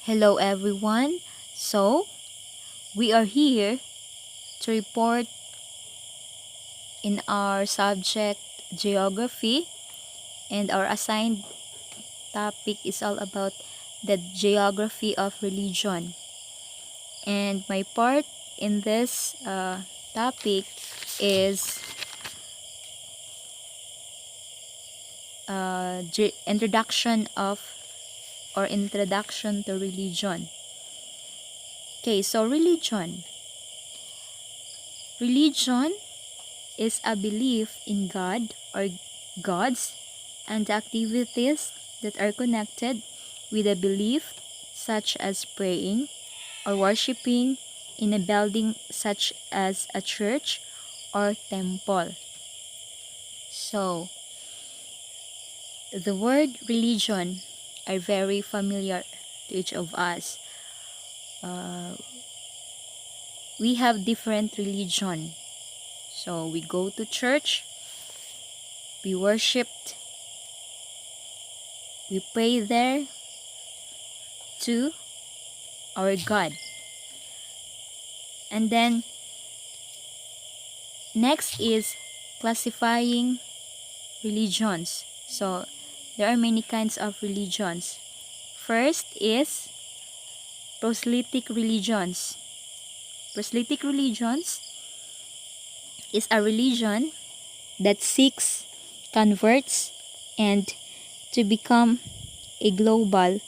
Hello everyone. So, we are here to report in our subject geography, and our assigned topic is all about the geography of religion. And my part in this topic is introduction of or introduction to religion. Okay, so religion is a belief in God or gods and activities that are connected with a belief, such as praying or worshiping in a building such as a church or temple. So, the word religion are very familiar to each of us. We have different religion. So, we go to church, we worshiped, we pray there to our God. And then next is classifying religions. So there are many kinds of religions. First is proselytic religions. Proselytic religions is a religion that seeks converts and to become a global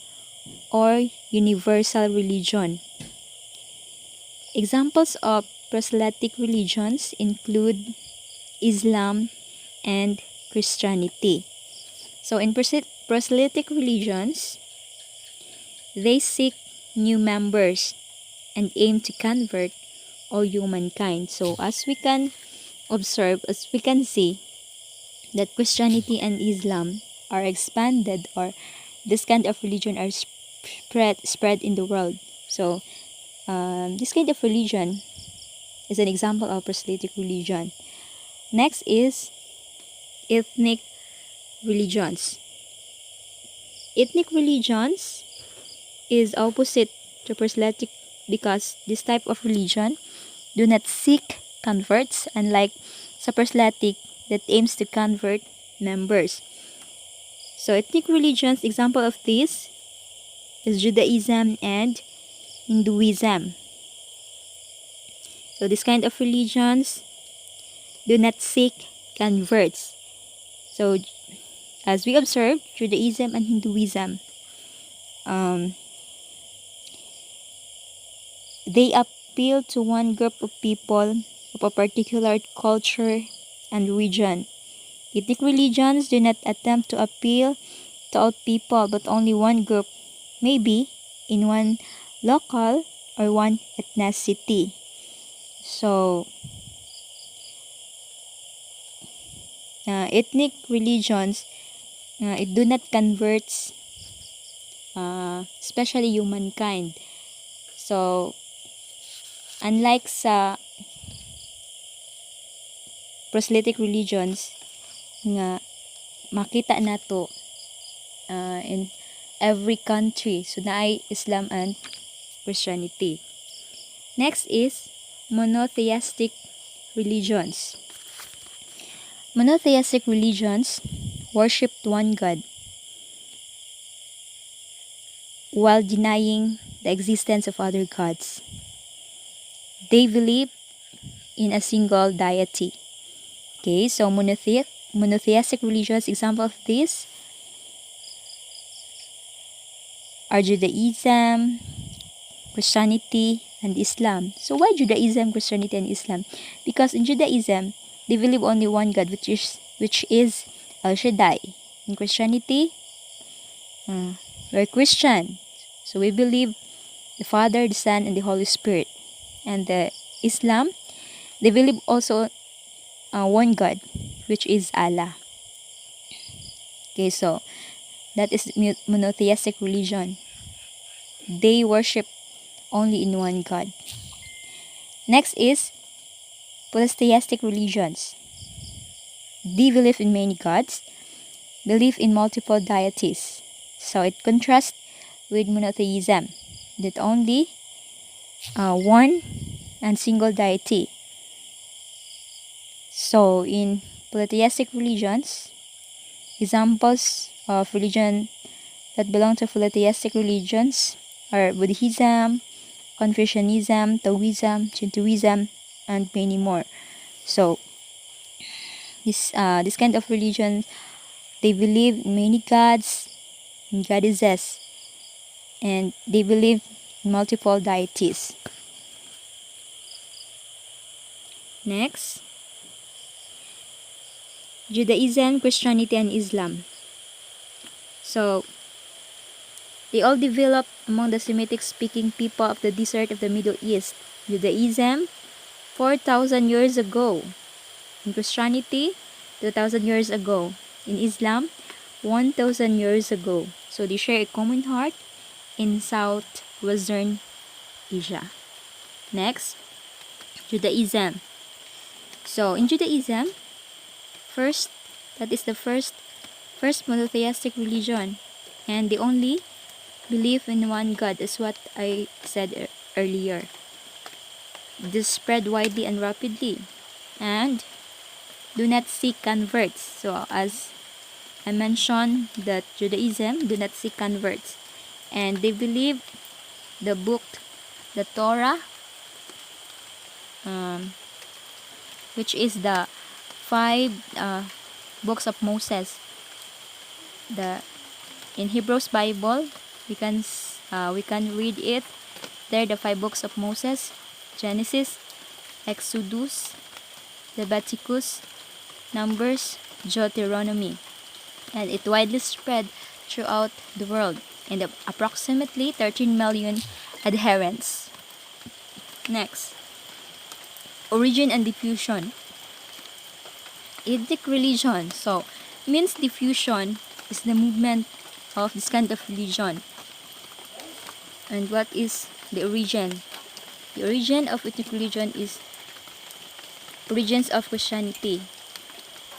or universal religion. Examples of proselytic religions include Islam and Christianity. So in proselytic religions, they seek new members and aim to convert all humankind. So as we can observe, as we can see, that Christianity and Islam are expanded, or this kind of religion are spread in the world. So this kind of religion is an example of proselytic religion. Next is ethnic religions. Ethnic religions is opposite to proselytic because this type of religion do not seek converts, unlike sa proselytic that aims to convert members. So ethnic religions, example of this is Judaism and Hinduism. So this kind of religions do not seek converts. So as we observed, Judaism and Hinduism, they appeal to one group of people of a particular culture and region. Ethnic religions do not attempt to appeal to all people but only one group, maybe in one local or one ethnicity. So, ethnic religions, it do not converts, especially humankind. So, unlike sa proselytic religions nga makita nato in every country, so naay Islam and Christianity. Next is monotheistic religions. Monotheistic religions worship one God while denying the existence of other gods. They believe in a single deity. Okay, so monotheistic religions, example of this are Judaism, Christianity, and Islam. So why Judaism, Christianity, and Islam? Because in Judaism, they believe only one God, which is El Shaddai. In Christianity, we're Christian, so we believe the Father, the Son, and the Holy Spirit. And the Islam, they believe also one God, which is Allah. Okay, so that is monotheistic religion. They worship only in one God. Next is polytheistic religions. They believe in many gods, believe in multiple deities. So it contrasts with monotheism. that only one and single deity. So in polytheistic religions, examples of religion that belong to polytheistic religions are Buddhism, Confucianism, Taoism, Shintoism, and many more. So this kind of religion, they believe in many gods and goddesses, and they believe in multiple deities. Next, Judaism, Christianity, and Islam. So they all developed among the Semitic-speaking people of the desert of the Middle East. Judaism, 4,000 years ago. In Christianity, 2,000 years ago. In Islam, 1,000 years ago. So they share a common heart in southwestern Asia. Next, Judaism. So in Judaism, that is the first monotheistic religion, and they only believe in one God, is what I said earlier. This spread widely and rapidly, and do not seek converts. So as I mentioned, that Judaism do not seek converts, and they believe the book, the Torah, which is the 5 books of Moses. In Hebrews Bible, we can read it there, the 5 books of Moses: Genesis, Exodus, Leviticus, Numbers, Deuteronomy, and it widely spread throughout the world and approximately 13 million adherents. Next, origin and diffusion. Ethnic religion, so means diffusion is the movement of this kind of religion. And what is the origin? The origin of ethnic religion is origins of Christianity.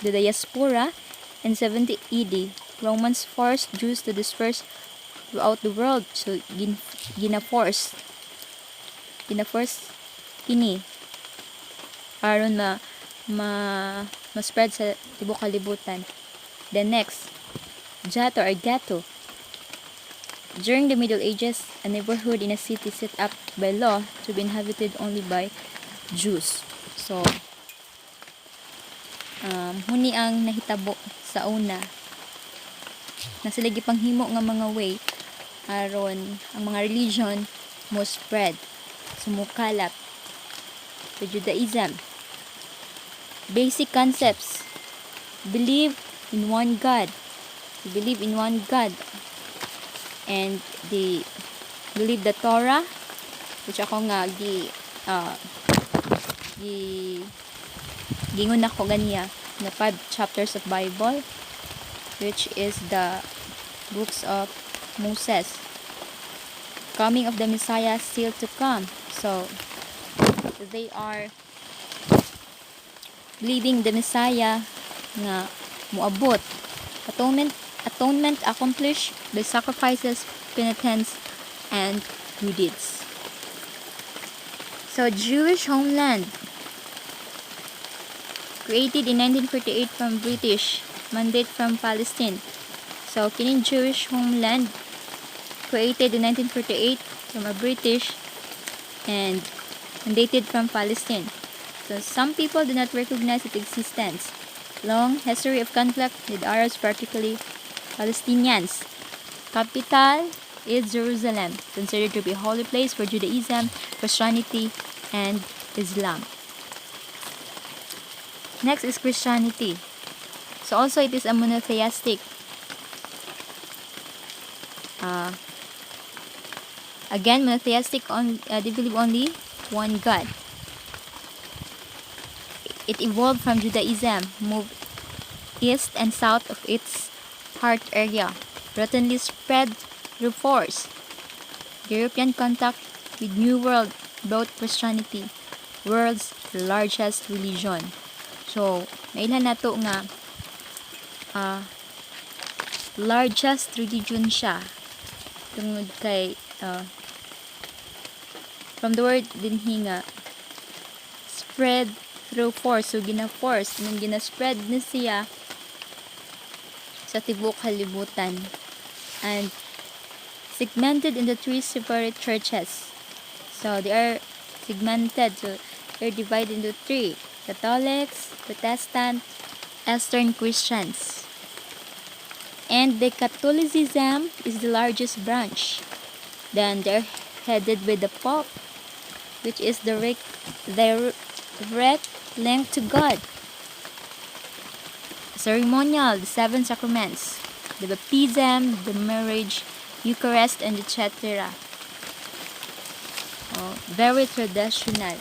The diaspora in 70 AD, Romans forced Jews to disperse throughout the world. So gina-force kini aron ma-spread sa tibok kalibutan. Then next, Jato or ghetto. During the Middle Ages, a neighborhood in a city set up by law to be inhabited only by Jews. So, huni ang nahitabo sa una na sila gipanghimo nga mga way aron ang mga religion mo spread, sumukalap. The Judaism. Basic concepts. Believe in one God. They believe in one God. And they believe the Torah, which ako nga gingon ako ganiya the 5 chapters of Bible, which is the books of Moses. Coming of the Messiah still to come. So they are believing the Messiah nga muabot. Atonement accomplished by sacrifices, penitence, and good deeds. So Jewish homeland, created in 1948 from British mandate from Palestine. So kining Jewish homeland, created in 1948 from a British and mandated from Palestine. So some people do not recognize its existence. Long history of conflict with Arabs, particularly Palestinians. Capital is Jerusalem, considered to be a holy place for Judaism, Christianity, and Islam. Next is Christianity. So also it is a monotheistic. Again, monotheistic, they believe only one God. It evolved from Judaism, moved east and south of its heart area, rapidly spread through force. European contact with New World brought Christianity, world's largest religion. So, nailhan nato nga largest religion siya tungod kay from the word dinhi nga spread through force. So gina-force nung gina-spread na siya sa tibok kalibutan and segmented into 3 separate churches. So they are segmented. So they're divided into 3: Catholics, Protestant, Eastern Christians. And the Catholicism is the largest branch. Then they're headed by the Pope, which is direct link to God. Ceremonial, the 7 sacraments, the baptism, the marriage, Eucharist, and etc. Very traditional.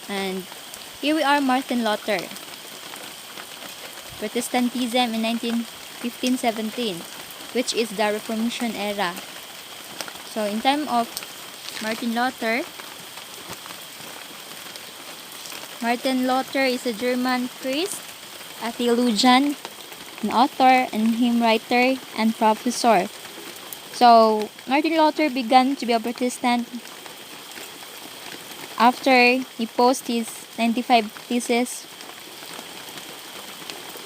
And here we are, Martin Luther. Protestantism in 1517, which is the Reformation era. So in time of Martin Luther is a German priest, a theologian, an author, and hymn writer, and professor. So Martin Luther began to be a Protestant after he posted his 95 thesis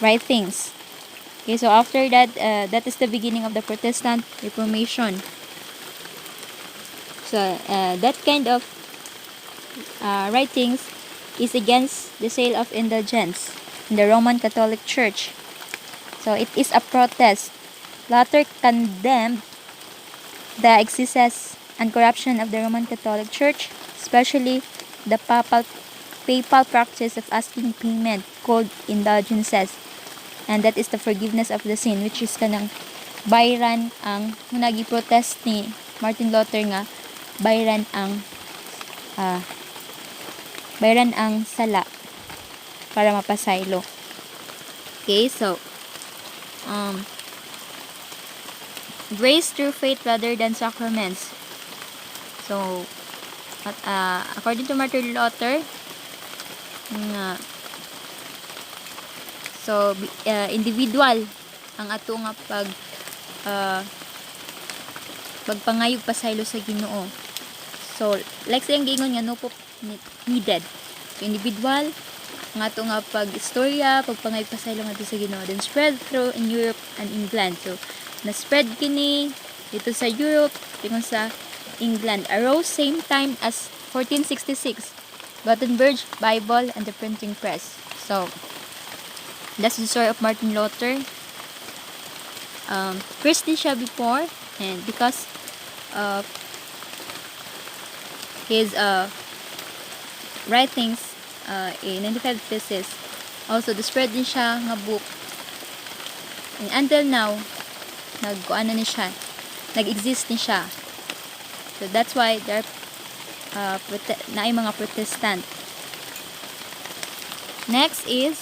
writings. Okay, so after that, that is the beginning of the Protestant Reformation. So that kind of writings is against the sale of indulgence in the Roman Catholic Church. So it is a protest. Luther condemned the excesses and corruption of the Roman Catholic Church, especially the papal practice of asking payment called indulgences, and that is the forgiveness of the sin, which is kanang bayran ang nagi-protest ni Martin Luther nga bayran ang sala para mapasaylo. Okay, so grace through faith rather than sacraments. So according to Martin Luther, individual ang ato nga pagpangayog pasaylo sa Ginoo. So like sayang gingon nga no po needed. So individual ang ato nga pag-istorya, pagpangayog pasaylo nga sa Ginoo, then spread through in Europe and England. So na-spread kini dito sa Europe, tingon sa England, arose same time as 1466 Gutenberg Bible and the printing press. So that's the story of Martin Luther. Christian siya before, and because of his writings in 95 thesis, also the spread din siya nga book, and until now nag-exist ni siya. So that's why there na ay mga Protestant. Next is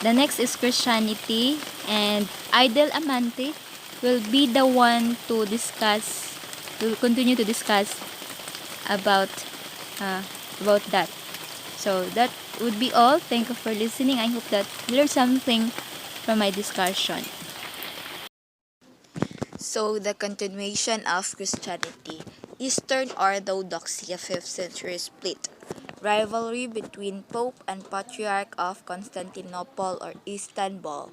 the next is Christianity, and Idel Amante will be the one to discuss. Will continue to discuss about that. So that would be all. Thank you for listening. I hope that you learned something from my discussion. So, the continuation of Christianity. Eastern Orthodoxy, a 5th century split. Rivalry between Pope and Patriarch of Constantinople or Istanbul.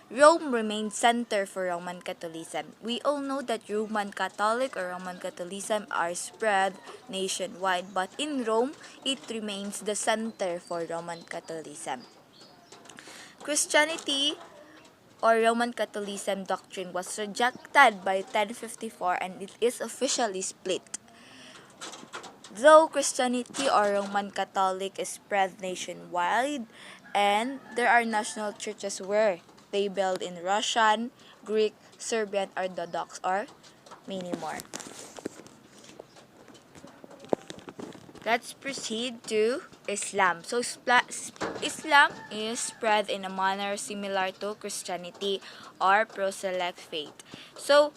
Rome remained center for Roman Catholicism. We all know that Roman Catholic or Roman Catholicism are spread nationwide, but in Rome, it remains the center for Roman Catholicism. Christianity or Roman Catholicism doctrine was rejected by 1054 and it is officially split. Though Christianity or Roman Catholic is spread nationwide, and there are national churches where they build in Russian, Greek, Serbian Orthodox, or many more. Let's proceed to Islam. So Islam is spread in a manner similar to Christianity or proselyte faith. So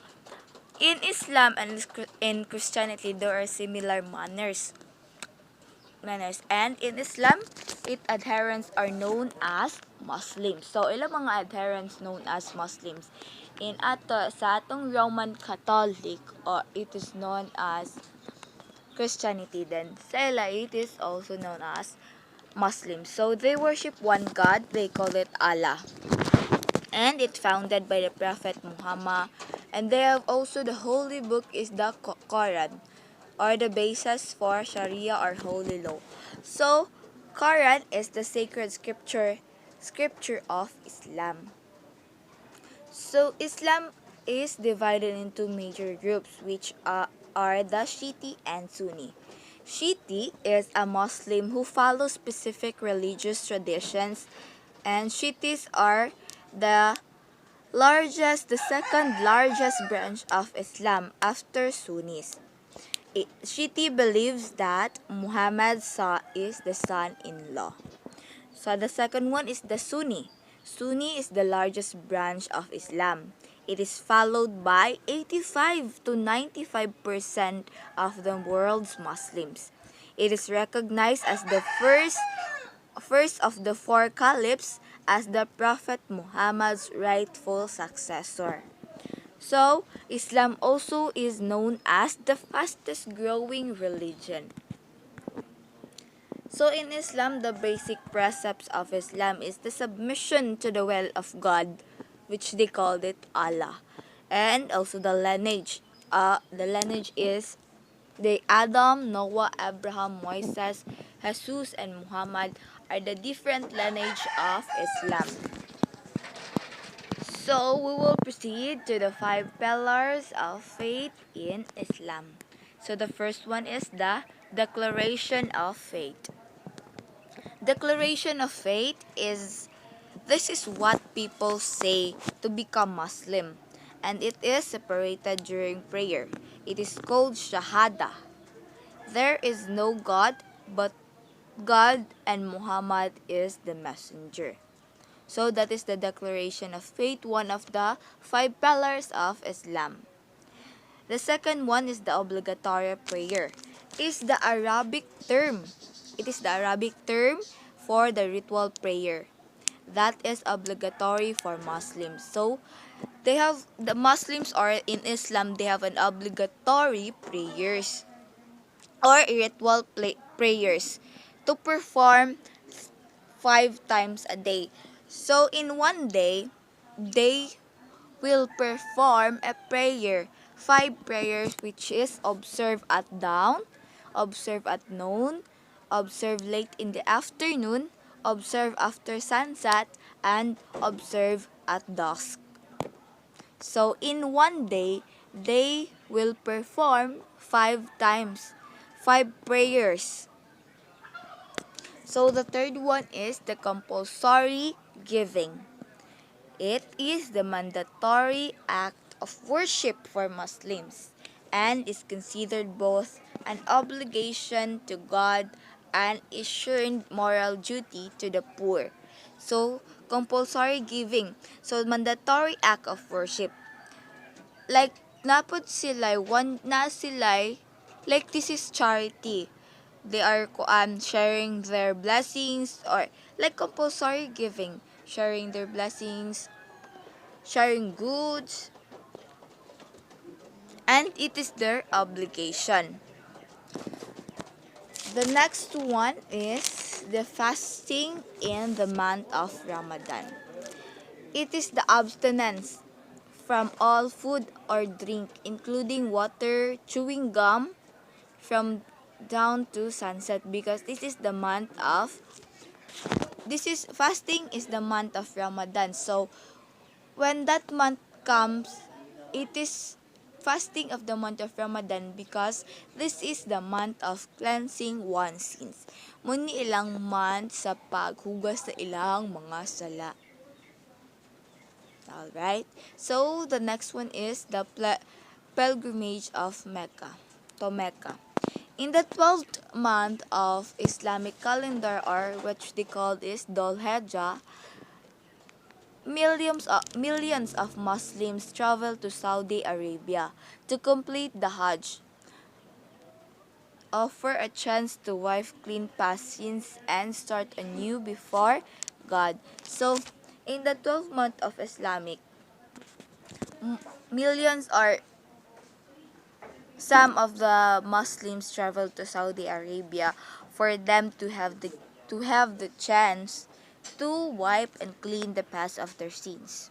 in Islam and in Christianity, there are similar manners. And in Islam, its adherents are known as Muslims. So, ilang mga adherents known as Muslims? Sa atong Roman Catholic, or it is known as Christianity, then sila it is also known as Muslims. So, they worship one God, they call it Allah. And it's founded by the Prophet Muhammad. And they have also the holy book is the Quran, or the basis for Sharia or holy law. So, Quran is the sacred scripture of Islam. So, Islam is divided into major groups, which are the Shiite and Sunni. Shiite is a Muslim who follows specific religious traditions, and Shiites are the the second largest branch of Islam after Sunnis. Shiite believes that Muhammad is the son-in-law. So the second one is the Sunni. Sunni is the largest branch of Islam. It is followed by 85 to 95% of the world's Muslims. It is recognized as the first of the four caliphs as the Prophet Muhammad's rightful successor. So, Islam also is known as the fastest growing religion. So, in Islam, the basic precepts of Islam is the submission to the will of God, which they called it Allah, and also the lineage. The lineage is the Adam, Noah, Abraham, Moses, Jesus, and Muhammad are the different lineage of Islam. So we will proceed to the 5 pillars of faith in Islam. So the first one is the Declaration of Faith. Declaration of Faith is what people say to become Muslim, and it is separated during prayer. It is called Shahada. There is no God but God, and Muhammad is the messenger. So that is the Declaration of Faith, one of the 5 pillars of Islam. The second one is the obligatory prayer. It is the Arabic term. It is the Arabic term for the ritual prayer. That is obligatory for Muslims. So the Muslims or in Islam, they have an obligatory prayers or ritual prayers to perform 5 times a day. So in one day, they will perform a prayer, 5 prayers, which is observe at dawn, observe at noon, observe late in the afternoon, observe after sunset, and observe at dusk. So in one day, they will perform 5 times, 5 prayers. So the third one is the compulsory giving. It is the mandatory act of worship for Muslims and is considered both an obligation to God and assured moral duty to the poor. So, compulsory giving. So, mandatory act of worship. Like, napod sila, like this is charity. They are sharing their blessings, or like compulsory giving, sharing their blessings, sharing goods, and it is their obligation. The next one is the fasting in the month of Ramadan. It is the abstinence from all food or drink, including water, chewing gum, from down to sunset, because fasting is the month of Ramadan. So when that month comes, it is fasting of the month of Ramadan because this is the month of cleansing one's sins. Muni ilang month sa paghugas sa ilang mga sala. Alright? So, the next one is the pilgrimage of Mecca, to Mecca. In the 12th month of Islamic calendar, or which they call is Dhul Hijjah, millions of Muslims travel to Saudi Arabia to complete the Hajj. offer a chance to wipe clean past sins and start anew before God. So, in the 12th month of Islamic, millions or some of the Muslims travel to Saudi Arabia for them to have the chance to wipe and clean the past of their sins.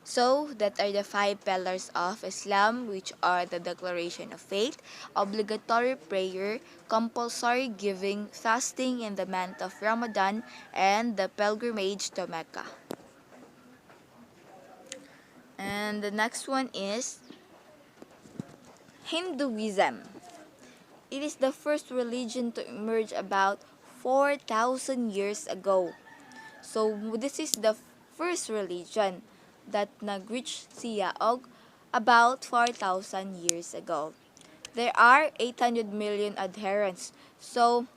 So, that are the 5 pillars of Islam, which are the declaration of faith, obligatory prayer, compulsory giving, fasting in the month of Ramadan, and the pilgrimage to Mecca. And the next one is Hinduism. It is the first religion to emerge about 4,000 years ago. So, this is the first religion that nag-reach siya og about 4,000 years ago. There are 800 million adherents. So,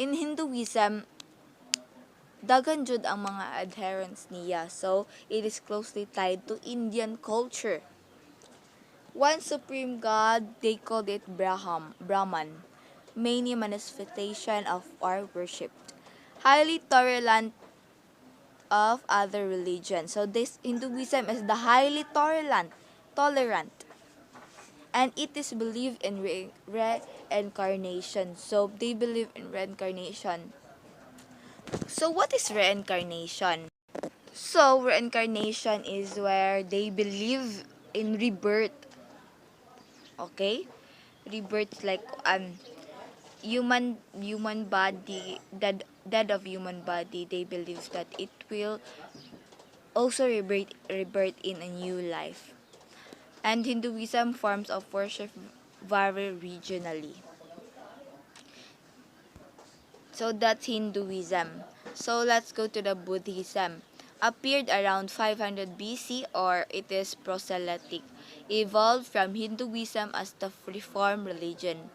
in Hinduism, daghan jud ang mga adherents niya. So, it is closely tied to Indian culture. One supreme god, they called it Brahman. Many manifestation of our worship. Highly tolerant of other religions. So this Hinduism is the highly tolerant, and it is believed in reincarnation. So they believe in reincarnation. So what is reincarnation? So reincarnation is where they believe in rebirth. Okay? Rebirth like human body, dead of human body, they believe that it will also rebirth in a new life. And Hinduism forms of worship vary regionally. So that's Hinduism. So let's go to the Buddhism. Appeared around 500 BC, or it is proselytic. Evolved from Hinduism as the reform religion.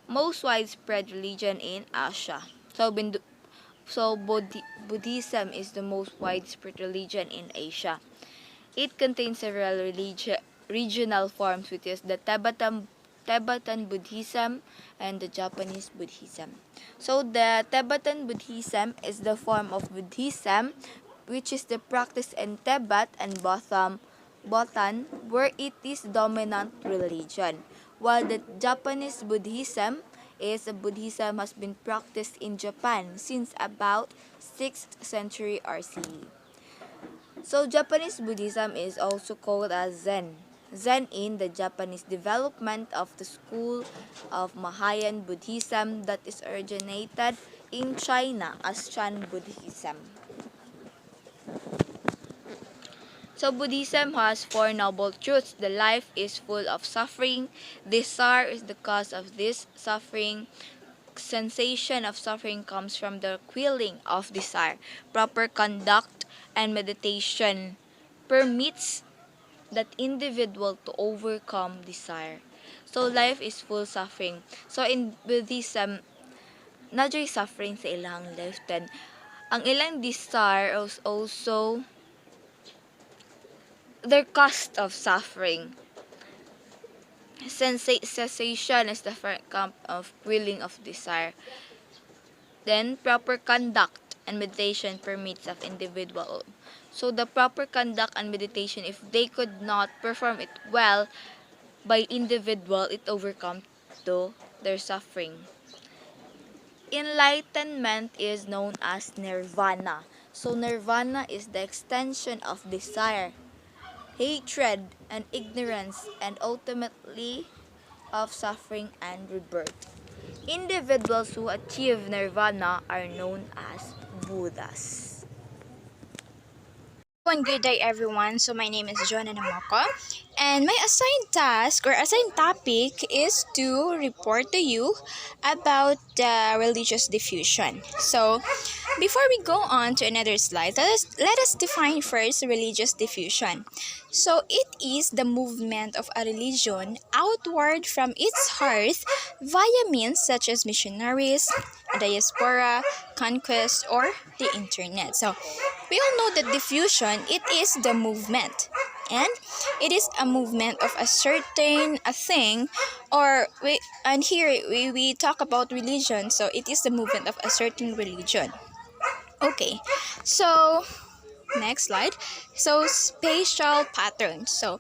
Most widespread religion in Asia. So Buddhism is the most widespread religion in Asia. It contains several regional forms, which is the Tibetan Buddhism and the Japanese Buddhism. So the Tibetan Buddhism is the form of Buddhism which is the practice in Tibet and Bhutan, where it is dominant religion, while the Japanese Buddhism has been practiced in Japan since about 6th century RCE. So Japanese Buddhism is also called as Zen. Zen in the Japanese development of the school of Mahayana Buddhism that is originated in China as Chan Buddhism. So Buddhism has 4 noble truths. The life is full of suffering. Desire is the cause of this suffering. Sensation of suffering comes from the quelling of desire. Proper conduct and meditation permits that individual to overcome desire. So life is full suffering. So in Buddhism, nadyo'y suffering sa ilang life then. Ang ilang desire is also their cost of suffering. Cessation is the first camp of willing of desire. Then proper conduct and meditation permits of individual. So the proper conduct and meditation, if they could not perform it well by individual, it overcomes to their suffering. Enlightenment is known as nirvana. So nirvana is the extension of desire, hatred, and ignorance, and ultimately of suffering and rebirth. Individuals who achieve nirvana are known as Buddhas. One good day, everyone. So my name is Joanna Namoko, and my assigned task or assigned topic is to report to you about the religious diffusion. So before we go on to another slide, let us define first religious diffusion. So it is the movement of a religion outward from its hearth via means such as missionaries, diaspora, conquest, or the internet. So we all know that diffusion, it is the movement and it is a movement of a certain a thing, and here we talk about religion, so it is the movement of a certain religion. Okay, so next slide. So spatial patterns. So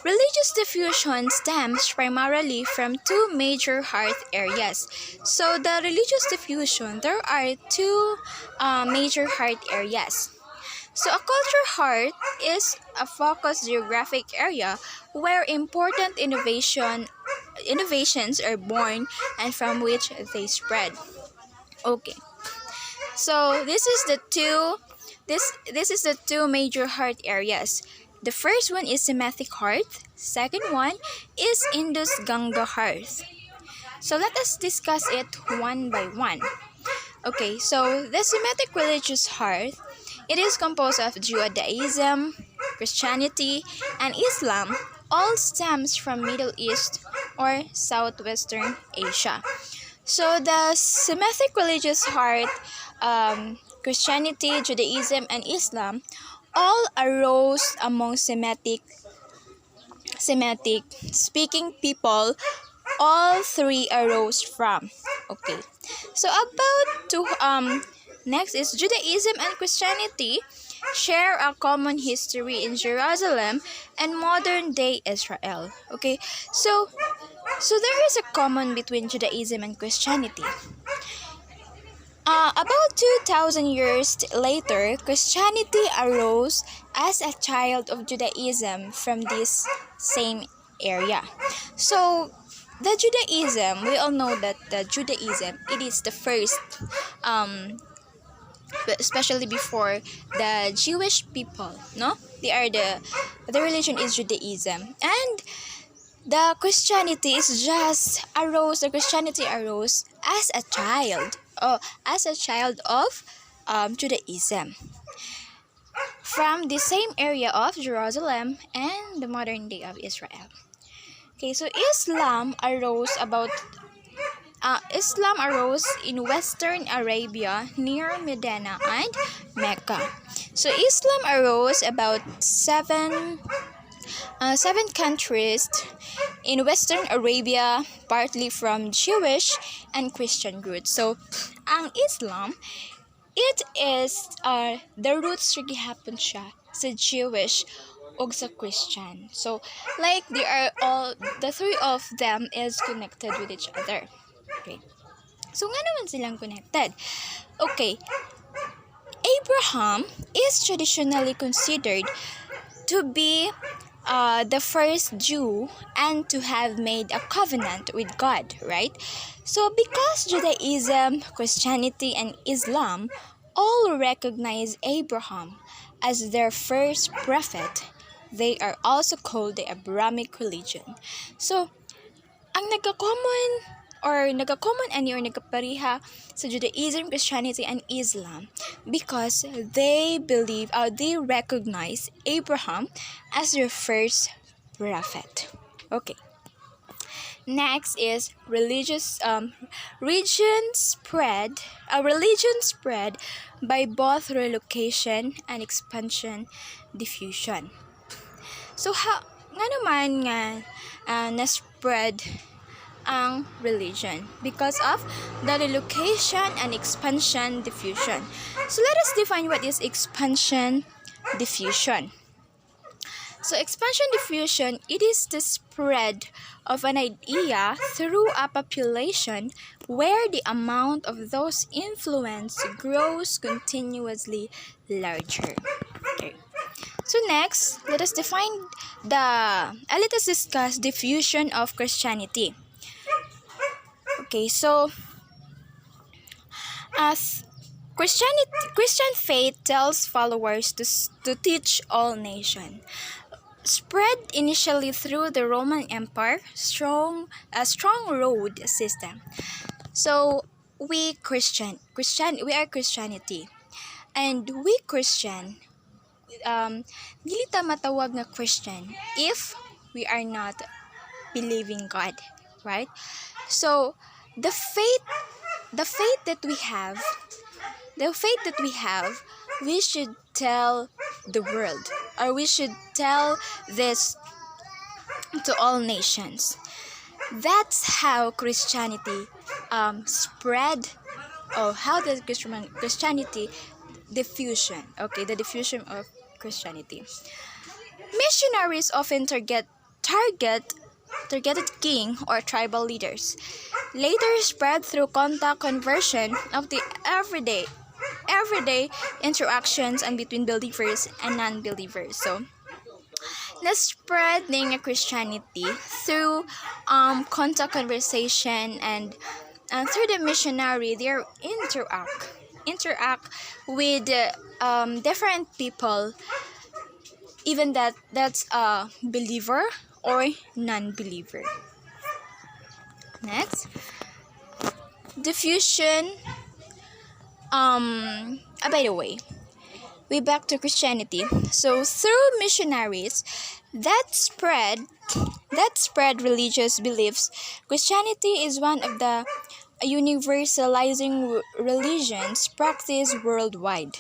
religious diffusion stems primarily from two major heart areas. So the religious diffusion, there are two major heart areas. So a culture heart is a focused geographic area where important innovations are born and from which they spread. Okay. So this is the two major heart areas. The first one is Semitic heart. Second one is Indus Ganga heart. So let us discuss it one by one. Okay, so the Semitic religious heart, it is composed of Judaism, Christianity, and Islam. All stems from Middle East or Southwestern Asia. So the Semitic religious heart, Christianity, Judaism, and Islam, all arose among Semitic speaking people. All three arose from. Okay. So about to next is Judaism and Christianity share a common history in Jerusalem and modern day Israel. Okay. So there is a common between Judaism and Christianity. About 2,000 years later, Christianity arose as a child of Judaism from this same area. So, the Judaism, we all know that the Judaism, it is the first, especially before the Jewish people, no? The religion is Judaism. And the Christianity arose as a child. As a child of Judaism from the same area of Jerusalem and the modern day of Israel. Okay, so Islam arose in Western Arabia near Medina and Mecca. So Islam arose about seven countries in Western Arabia, partly from Jewish and Christian roots. So, ang Islam, it is the roots gihapon siya sa Jewish o sa Christian. So, like the three of them is connected with each other. Okay. So, nga naman silang connected. Okay. Abraham is traditionally considered to be the first Jew and to have made a covenant with God, right? So because Judaism, Christianity, and Islam all recognize Abraham as their first prophet, they are also called the Abrahamic religion. So, ang nagkapareha sa Judaism, Christianity, and Islam because they recognize Abraham as their first prophet. Okay. Next is religion spread by both relocation and expansion diffusion. So nga naman na-spread ang religion because of the relocation and expansion diffusion. So let us define what is expansion diffusion. So expansion diffusion, it is the spread of an idea through a population where the amount of those influence grows continuously larger. Okay. So next, let us discuss diffusion of Christianity. Okay, so as Christian faith tells followers to teach all nations. Spread initially through the Roman Empire, a strong road system. So we are Christianity, and we Christian, dili ta matawag nga Christian if we are not believing God, right? So the faith that we have, we should tell the world, or we should tell this to all nations. That's how Christianity spread, or how the Christianity diffusion. Okay, the diffusion of Christianity. Missionaries often targeted king or tribal leaders. Later spread through contact conversion of the everyday interactions and between believers and non-believers. So the spreading of Christianity through contact conversation and through the missionary, they interact with different people, even that's a believer or non-believer. Next, diffusion. By the way, we back to Christianity. So through missionaries that spread religious beliefs, Christianity is one of the universalizing religions practiced worldwide.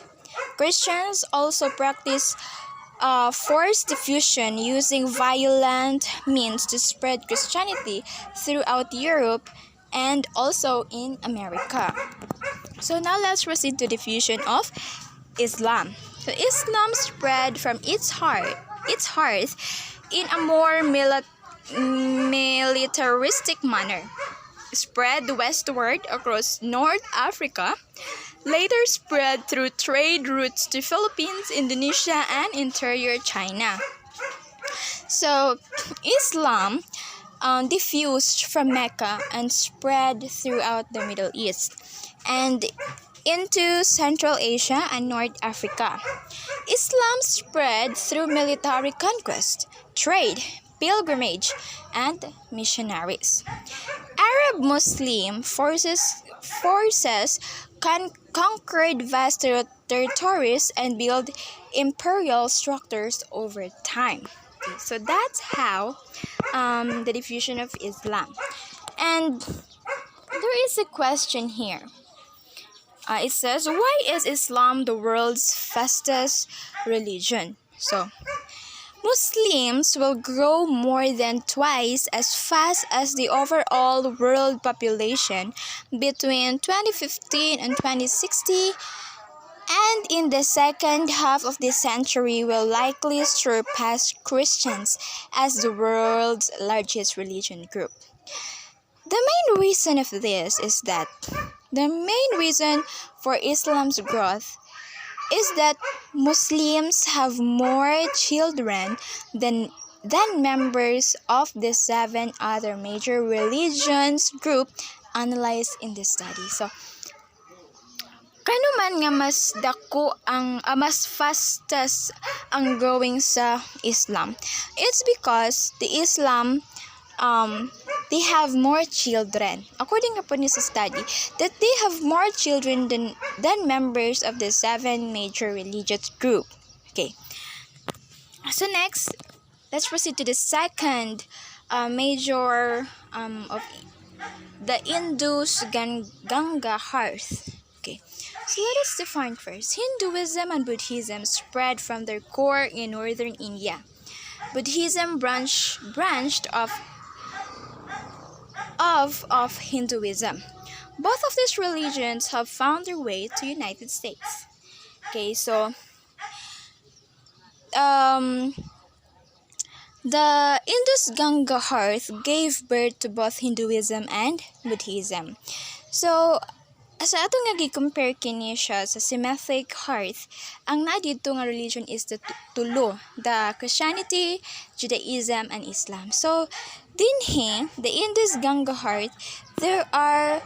Christians also practice forced diffusion using violent means to spread Christianity throughout Europe and also in America. So now let's proceed to diffusion of Islam. So Islam spread from its heart in a more militaristic manner. Spread westward across North Africa, later spread through trade routes to Philippines, Indonesia, and interior China. So Islam diffused from Mecca and spread throughout the Middle East and into Central Asia and North Africa. Islam spread through military conquest, trade, pilgrimage, and missionaries. Arab Muslim forces conquered vast territories and built imperial structures over time. Okay, so that's how the diffusion of Islam. And there is a question here. It says, why is Islam the world's fastest religion? So, Muslims will grow more than twice as fast as the overall world population between 2015 and 2060, and in the second half of this century will likely surpass Christians as the world's largest religion group. The main reason of this is that the main reason for Islam's growth is that Muslims have more children than members of the 7 other major religions group analyzed in the study. So, kano man nga mas dako ang mas fastest ang growing sa Islam? It's because the Islam they have more children. According upon this study, that they have more children than members of the 7 major religious group. Okay. So next, let's proceed to the second major of the Indus Ganga Hearth. Okay. So let us define first. Hinduism and Buddhism spread from their core in northern India. Buddhism branched off of Hinduism. Both of these religions have found their way to United States. Okay, so the Indus Ganga Hearth gave birth to both Hinduism and Buddhism. So sa atong nga gi-compare kini siya sa Semitic hearth, ang nadito nga religion is the tulo, the Christianity, Judaism, and Islam. So dinhi, the Indus Ganga hearth, there are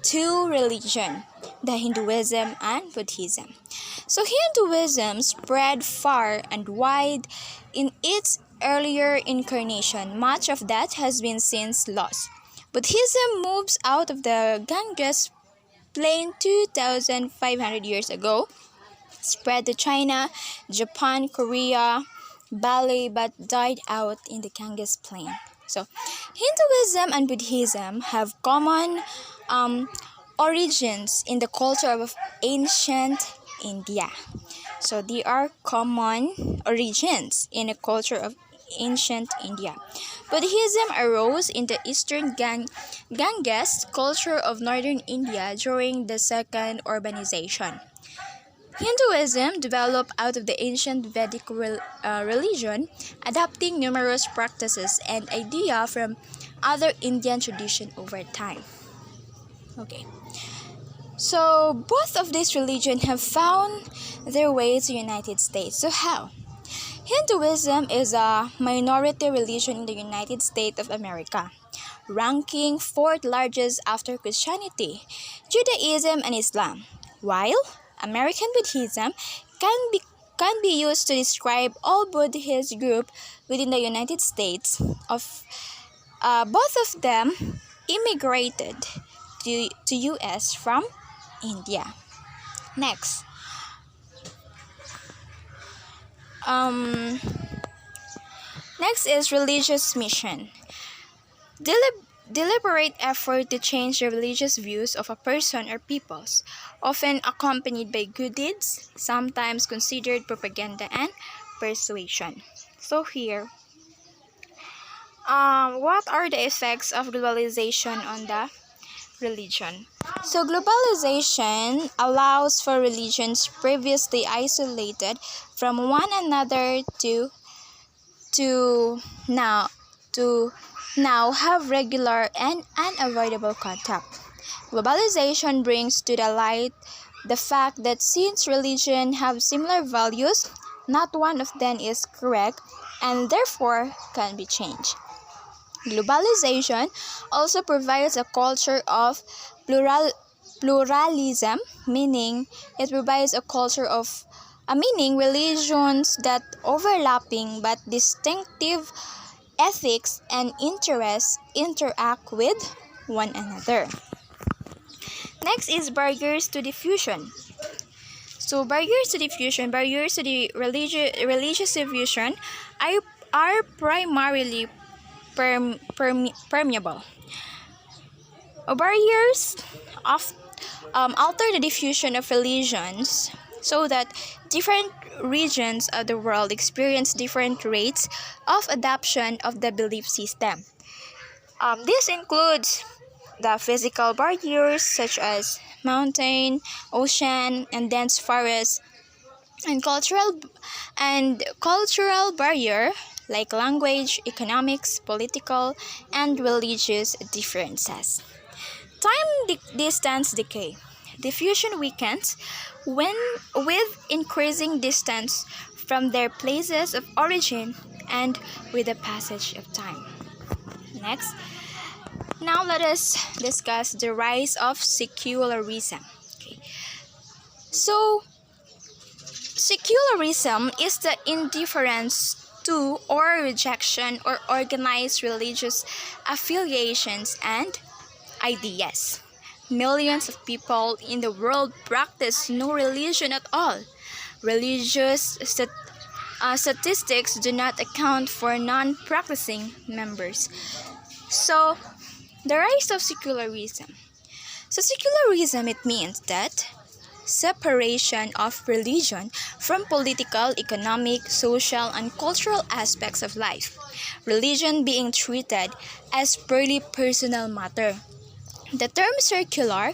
2 religion, the Hinduism and Buddhism. So Hinduism spread far and wide in its earlier incarnation. Much of that has been since lost. Buddhism moves out of the Ganges plain 2,500 years ago, spread to China, Japan, Korea, Bali, but died out in the Ganges plain. So, Hinduism and Buddhism have common origins in the culture of ancient India. So they are common origins in the culture of ancient India. Buddhism arose in the eastern Ganges culture of northern India during the second urbanization. Hinduism developed out of the ancient Vedic religion, adopting numerous practices and ideas from other Indian traditions over time. Okay. So both of these religions have found their way to United States. So how? Hinduism is a minority religion in the United States of America, ranking fourth largest after Christianity, Judaism, and Islam, while American Buddhism can be used to describe all Buddhist group within the United States. Both of them immigrated to US from India. Next. Next is religious mission. Deliberate effort to change the religious views of a person or peoples, often accompanied by good deeds, sometimes considered propaganda and persuasion. So here, what are the effects of globalization on the religion? So globalization allows for religions previously isolated from one another to now have regular and unavoidable contact. Globalization brings to the light the fact that since religions have similar values, not one of them is correct and therefore can be changed. Globalization also provides a culture of pluralism, meaning it provides a culture of meaning religions that overlapping but distinctive ethics and interests interact with one another. Next is barriers to diffusion. So barriers to the religious diffusion are primarily permeable. Barriers alter the diffusion of religions so that different regions of the world experience different rates of adoption of the belief system. This includes the physical barriers such as mountain, ocean, and dense forests, and cultural barrier like language, economics, political, and religious differences. Distance decay. Diffusion weakens with increasing distance from their places of origin and with the passage of time. Next, now let us discuss the rise of secularism. Okay. So, secularism is the indifference to or rejection or organized religious affiliations and ideas. Millions of people in the world practice no religion at all. Religious statistics do not account for non-practicing members. So, the rise of secularism. So, secularism, it means that separation of religion from political, economic, social, and cultural aspects of life. Religion being treated as purely personal matter. The term secular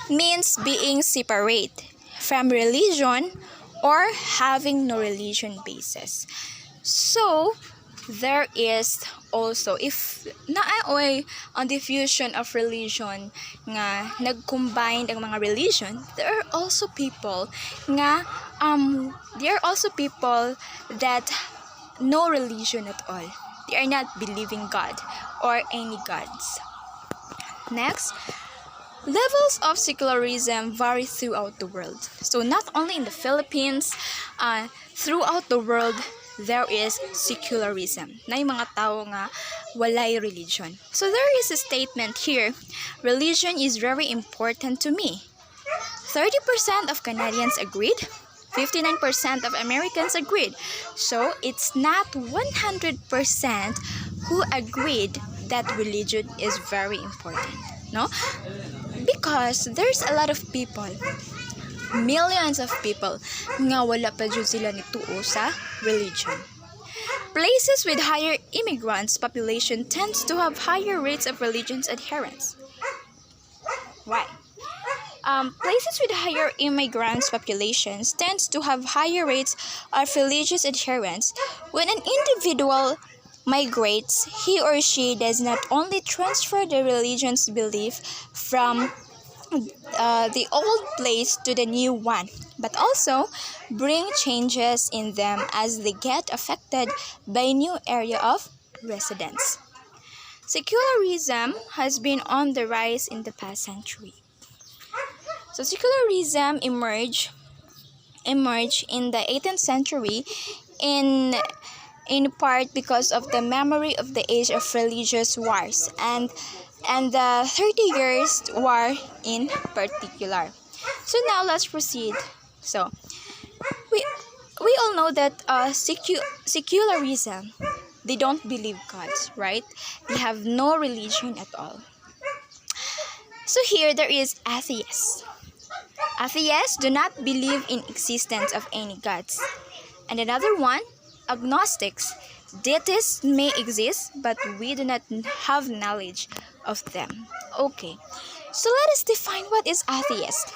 means being separate from religion or having no religion basis. So, there is also, if naay on diffusion of religion nga nag-combine ang mga religion, there are also people that no religion at all. They are not believing God or any gods. Next, levels of secularism vary throughout the world. So not only in the Philippines, throughout the world, there is secularism. Na yung mga tao nga walay religion. So there is a statement here, religion is very important to me. 30% of Canadians agreed, 59% of Americans agreed. So it's not 100% who agreed that religion is very important, no? Because there's a lot of people millions of people nga wala pa jud sila nituo sa religion. Places with higher immigrants population tends to have higher rates of religious adherence. Why? Places with higher immigrants populations tends to have higher rates of religious adherence. When an individual migrates, he or she does not only transfer the religion's belief from the old place to the new one, but also bring changes in them as they get affected by new area of residence. Secularism has been on the rise in the past century. So secularism emerged in the 18th century in part because of the memory of the age of religious wars and the 30 Years' War in particular. So now let's proceed. So we all know that secularism, they don't believe God, right? They have no religion at all. So here there is atheists. Atheists do not believe in existence of any gods. And another one, agnostics. Deities may exist, but we do not have knowledge of them. Okay, so let us define what is atheist.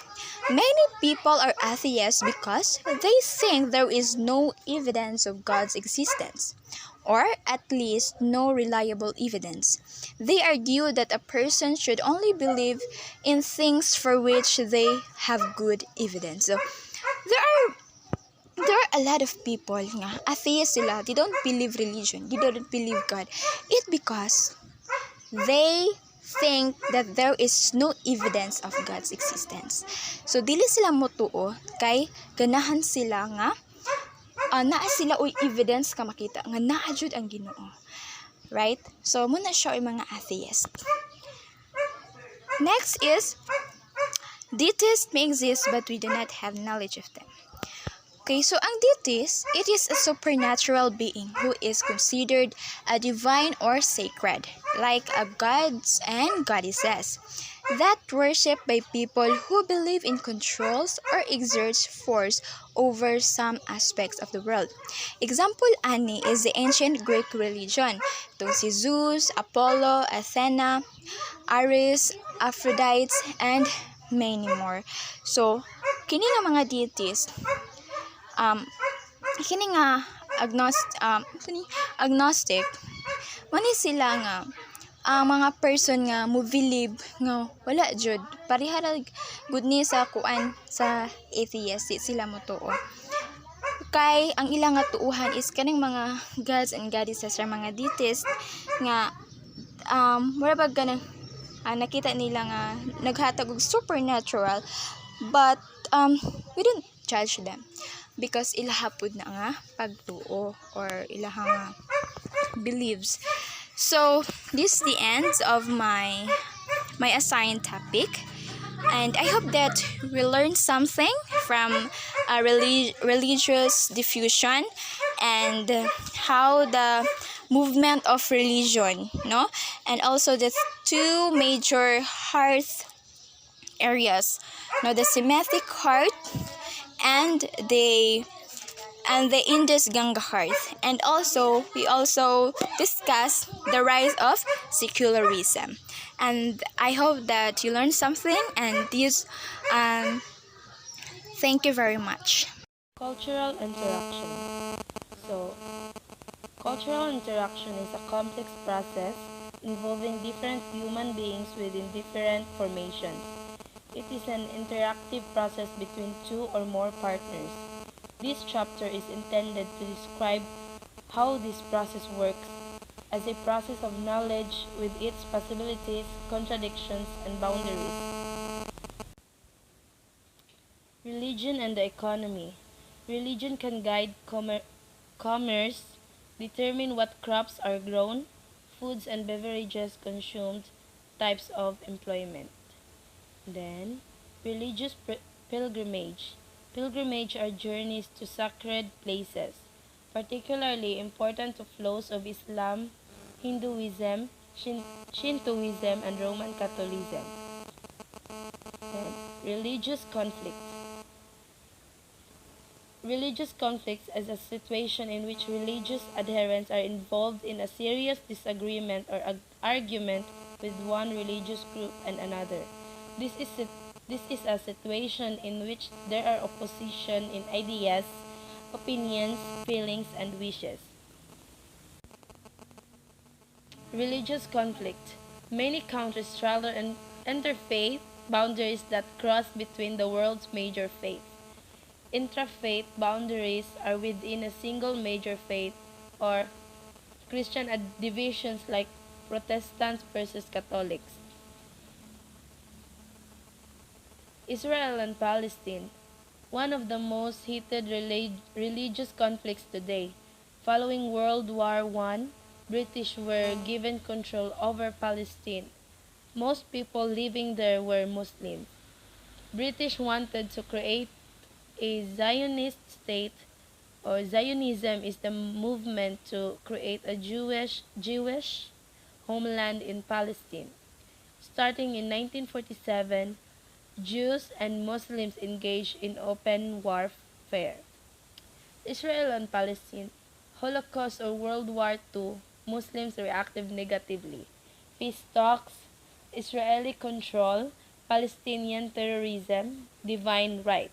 Many people are atheists because they think there is no evidence of God's existence, or at least no reliable evidence. They argue that a person should only believe in things for which they have good evidence. So there are a lot of people nga atheist sila. They don't believe religion. They don't believe God. It's because they think that there is no evidence of God's existence. So dili sila motuo kay ganahan sila nga naa sila oy evidence ka makita nga naa jud ang Ginoo. Right? So muna siya yung mga atheist. Next is deities may exist but we do not have knowledge of them. Okay, so ang deity, it is a supernatural being who is considered a divine or sacred, like a gods and goddesses, that worshipped by people who believe in controls or exerts force over some aspects of the world. Example ani is the ancient Greek religion, itong si Zeus, Apollo, Athena, Ares, Aphrodite, and many more. So, kini nga mga deities, kini nga agnostic mani sila nga ang mga person nga mo believe nga wala jud pareha ra gud ni sa kuan sa atheist sila mo tuo kay ang ilang nga tuuhan is kaning mga gods and goddesses ra mga deities nga mura bag ganang nakita nila nga naghatag og supernatural but we don't judge them because ilahapod na nga pagtuo or ilahang nga beliefs. So this is the end of my assigned topic, and I hope that we learned something from religious diffusion and how the movement of religion, no, and also the two major hearth areas, no, the Semitic hearth and the Indus Ganga hearth. And also we also discuss the rise of secularism, and I hope that you learned something, and this thank you very much. Cultural interaction. So, cultural interaction is a complex process involving different human beings within different formations. It is an interactive process between two or more partners. This chapter is intended to describe how this process works as a process of knowledge with its possibilities, contradictions, and boundaries. Religion and the economy. Religion can guide commerce, determine what crops are grown, foods and beverages consumed, types of employment. Then, religious pilgrimage. Pilgrimage are journeys to sacred places, particularly important to flows of Islam, Hinduism, Shintoism, and Roman Catholicism. Then, religious conflict. Religious conflicts is a situation in which religious adherents are involved in a serious disagreement or argument with one religious group and another. This is a situation in which there are opposition in ideas, opinions, feelings, and wishes. Religious conflict. Many countries struggle and interfaith boundaries that cross between the world's major faiths. Intra-faith boundaries are within a single major faith or Christian divisions like Protestants versus Catholics. Israel and Palestine, one of the most heated religious conflicts today. Following World War I, British were given control over Palestine. Most people living there were Muslims. British wanted to create a Zionist state, or Zionism is the movement to create a Jewish homeland in Palestine. Starting in 1947, Jews and Muslims engaged in open warfare. Israel and Palestine, Holocaust or World War II, Muslims reacted negatively. Peace talks, Israeli control, Palestinian terrorism, divine right.